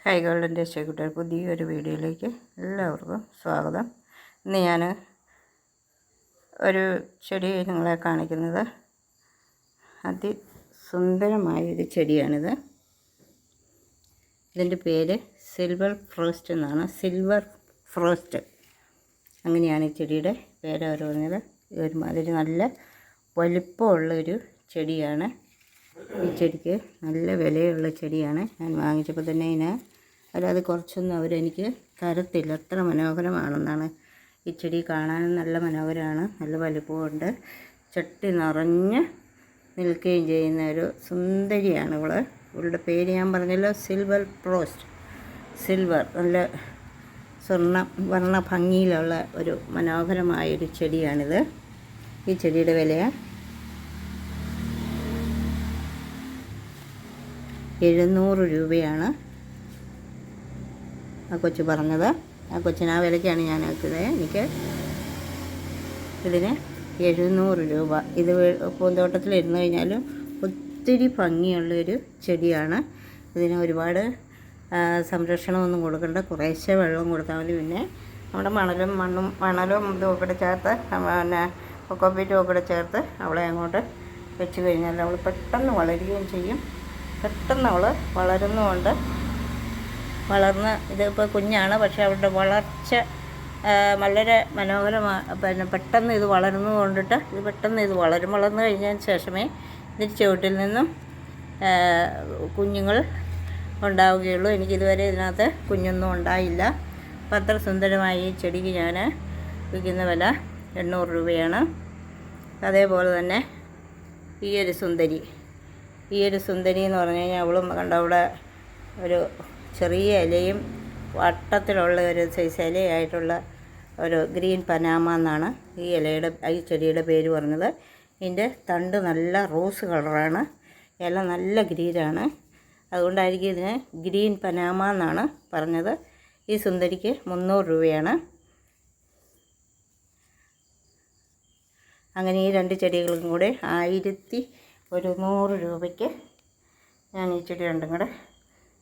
Hi ഗോൾഡൻ്റെ ശേഖുട്ടർ പുതിയൊരു വീഡിയോയിലേക്ക് എല്ലാവർക്കും സ്വാഗതം. ഇന്ന് ഞാൻ ഒരു ചെടി നിങ്ങളെ കാണിക്കുന്നത് അതിസുന്ദരമായൊരു ചെടിയാണിത്. ഇതിൻ്റെ പേര് സിൽവർ ഫ്രോസ്റ്റ് എന്നാണ്. സിൽവർ ഫ്രോസ്റ്റ് അങ്ങനെയാണ് ഈ ചെടിയുടെ പേര് അവർ പറഞ്ഞത്. ഒരുമാതിരി നല്ല വലിപ്പമുള്ളൊരു ചെടിയാണ്. ഈ ചെടിക്ക് നല്ല വിലയുള്ള ചെടിയാണ്. ഞാൻ വാങ്ങിച്ചപ്പോൾ തന്നെ അല്ലാതെ കുറച്ചൊന്നും അവരെനിക്ക് തരത്തില്ല. അത്ര മനോഹരമാണെന്നാണ്. ഈ ചെടി കാണാനും നല്ല മനോഹരമാണ്, നല്ല വലിപ്പമുണ്ട്, ചട്ടി നിറഞ്ഞ് നിൽക്കുകയും ചെയ്യുന്ന ഒരു സുന്ദരിയാണ് ഇവളുടെ പേര് ഞാൻ പറഞ്ഞല്ലോ, സിൽവർ ഫ്രോസ്റ്റ്. സിൽവർ നല്ല വർണ്ണ ഭംഗിയിലുള്ള ഒരു മനോഹരമായൊരു ചെടിയാണിത്. ഈ ചെടിയുടെ വില 700 രൂപയാണ് ആ കൊച്ചു പറഞ്ഞത്. ആ കൊച്ചിന് ആ വിലയ്ക്കാണ് ഞാൻ ആക്കിയത്. എനിക്ക് ഇതിന് 700 രൂപ. ഇത് പൂന്തോട്ടത്തിലിരുന്ന് കഴിഞ്ഞാലും ഒത്തിരി ഭംഗിയുള്ളൊരു ചെടിയാണ്. ഇതിന് ഒരുപാട് സംരക്ഷണമൊന്നും കൊടുക്കണ്ട, കുറേശ്ശെ വെള്ളം കൊടുത്താൽ മതി. പിന്നെ നമ്മുടെ മണലും ഇതും കൂടെ ചേർത്ത്, പിന്നെ കൊക്കോപ്പീറ്റും ഒക്കെ ചേർത്ത് അവളെ അങ്ങോട്ട് വെച്ച് കഴിഞ്ഞാൽ അവൾ പെട്ടെന്ന് വളരുകയും ചെയ്യും. പെട്ടെന്ന് അവൾ വളരുന്നുമുണ്ട്. വളർന്ന് ഇതിപ്പോൾ കുഞ്ഞാണ്, പക്ഷേ അവളുടെ വളർച്ച വളരെ മനോഹരമാണ്. പിന്നെ പെട്ടെന്ന് ഇത് വളർന്നു കൊണ്ടിട്ട് പെട്ടെന്ന് ഇത് വളർന്നു കഴിഞ്ഞതിന് ശേഷമേ ഇതിൻ്റെ ചുവട്ടിൽ നിന്നും കുഞ്ഞുങ്ങൾ ഉണ്ടാവുകയുള്ളൂ. എനിക്കിതുവരെ ഇതിനകത്ത് കുഞ്ഞൊന്നും ഉണ്ടായില്ല. അപ്പം അത്ര സുന്ദരമായി ഈ ചെടിക്ക് ഞാൻ വിൽക്കുന്ന വില 800 രൂപയാണ്. അതേപോലെ തന്നെ ഈ ഒരു സുന്ദരി എന്ന് പറഞ്ഞു കഴിഞ്ഞാൽ അവളും കണ്ട അവിടെ ഒരു ചെറിയ ഇലയും വട്ടത്തിലുള്ള ഒരു സൈസ് ഇലയായിട്ടുള്ള ഒരു ഗ്രീൻ പനാമ എന്നാണ് ഈ ചെടിയുടെ പേര് പറഞ്ഞത്. ഇതിൻ്റെ തണ്ട് നല്ല റോസ് കളറാണ്, ഇല നല്ല ഗ്രീനാണ്. അതുകൊണ്ടായിരിക്കും ഇതിന് ഗ്രീൻ പനാമ എന്നാണ് പറഞ്ഞത്. ഈ സുന്ദരിക്ക് 300 രൂപയാണ്. അങ്ങനെ ഈ രണ്ട് ചെടികൾക്കും കൂടെ 1100 രൂപയ്ക്ക് ഞാൻ ഈ ചെടി രണ്ടും കൂടെ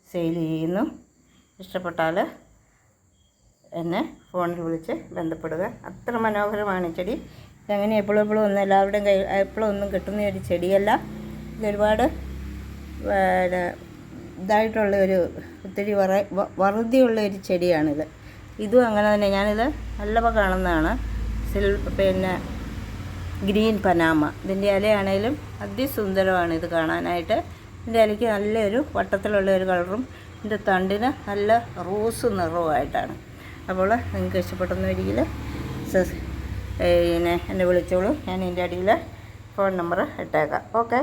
സെയിൽ ചെയ്യുന്നു. ഇഷ്ടപ്പെട്ടാൽ എന്നെ ഫോണിൽ വിളിച്ച് ബന്ധപ്പെടുക. അത്ര മനോഹരമാണ് ഈ ചെടി. ഇതങ്ങനെ എപ്പോഴും ഒന്നും എല്ലാവരുടെയും എപ്പോഴും ഒന്നും കിട്ടുന്ന ഒരു ചെടിയല്ല. ഇതൊരുപാട് ഇതായിട്ടുള്ള ഒത്തിരി വറുതിയുള്ള ഒരു ചെടിയാണിത്. ഇതും അങ്ങനെ തന്നെ. ഞാനിത് നല്ലപ്പോൾ കാണുന്നതാണ്. പിന്നെ ഗ്രീൻ പനാമ. ഇതിൻ്റെ ഇലയാണേലും അതിസുന്ദരമാണ് ഇത് കാണാനായിട്ട്. ഇതിൻ്റെ ഇലയ്ക്ക് നല്ലൊരു വട്ടത്തിലുള്ള ഒരു കളറും ഇതിൻ്റെ തണ്ടിന് നല്ല റോസ് നിറവുമായിട്ടാണ്. അപ്പോൾ നിങ്ങൾക്ക് ഇഷ്ടപ്പെട്ടൊന്നുമിരിക്കില്ല പിന്നെ എന്നെ വിളിച്ചോളൂ. ഞാൻ ഇതിൻ്റെ അടിയിൽ ഫോൺ നമ്പർ ഇട്ടേക്കാം. ഓക്കെ.